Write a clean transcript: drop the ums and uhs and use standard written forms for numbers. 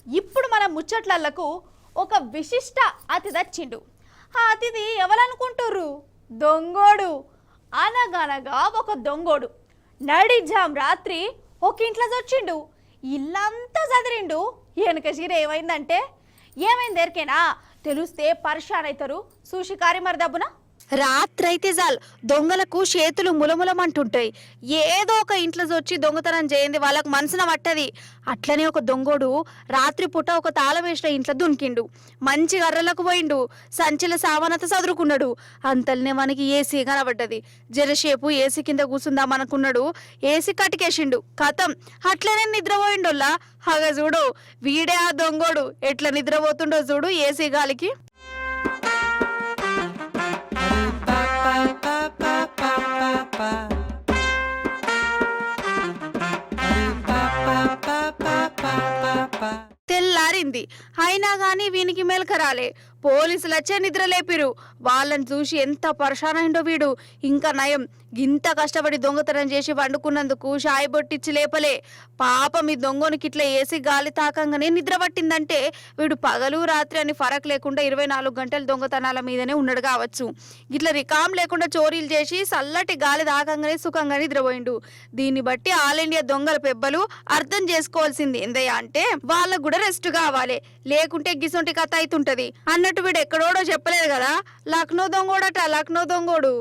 ఇప్పుడు మన ముచ్చట్లకు ఒక విశిష్ట అతిథి వచ్చిండు. ఆ అతిథి ఎవరనుకుంటుర్రు? దొంగోడు. అనగనగా ఒక దొంగోడు నడి జామ్ రాత్రి ఒక ఇంట్లో వచ్చిండు. ఇల్లంతా చదిరిండు. వెనక చీర ఏమైందంటే ఏమైంది ఎరికేనా? తెలిస్తే పరిశాన్ అవుతారు. సూషికారి మరి దబ్బున రాత్రైతే చాలు దొంగలకు చేతులు ములములమంటుంటాయి. ఏదో ఒక ఇంట్లో వచ్చి దొంగతనం చేయండి వాళ్ళకు మనసున పట్టది. అట్లనే ఒక దొంగోడు రాత్రి పూట ఒక తాళం వేసిన ఇంట్లో దునికిండు. మంచి గర్రలకు పోయిండు. సంచిల సామానత చదురుకున్నాడు. అంతల్నే మనకి ఏసీ కనబడ్డది. జరసేపు ఏసీ కింద కూర్చుందామనుకున్నాడు. ఏసీ కటికేసిండు. కథం అట్లనే నిద్రపోయిండోల్లా. హగ చూడు, వీడే ఆ దొంగోడు. ఎట్లా నిద్రపోతుండో చూడు ఏసీ గాలికి. తెల్లారింది. అయినా గాని వీనికి మెలకరాలే. పోలీసులు వచ్చే నిద్ర లేపిరు. వాళ్ళని చూసి ఎంత పరేషానైండో వీడు. ఇంకా నయం, గింత కష్టపడి దొంగతనం చేసి వండుకున్నందుకు షాయి బొట్టిచ్చి లేపలే. పాపం ఈ దొంగనికి ఇట్లా ఏసి గాలి తాకంగానే నిద్ర పట్టిందంటే వీడు పగలు రాత్రి అని ఫరక్ లేకుండా 24 గంటలు దొంగతనాల మీదనే ఉన్నాడు కావచ్చు. ఇట్లా రికాం లేకుండా చోరీలు చేసి చల్లటి గాలి తాకంగానే సుఖంగా నిద్రపోయిండు. దీన్ని బట్టి ఆల్ ఇండియా దొంగల పెబ్బలు అర్థం చేసుకోవాల్సింది ఏందయ్యా అంటే వాళ్ళకు కూడా రెస్ట్ కావాలి. లేకుంటే గిసొంటి కథ అవుతుంటది అన్నట్టు వీడు ఎక్కడోడో చెప్పలేదు కదా. లక్నో దొంగోడట, లక్నో దొంగోడు.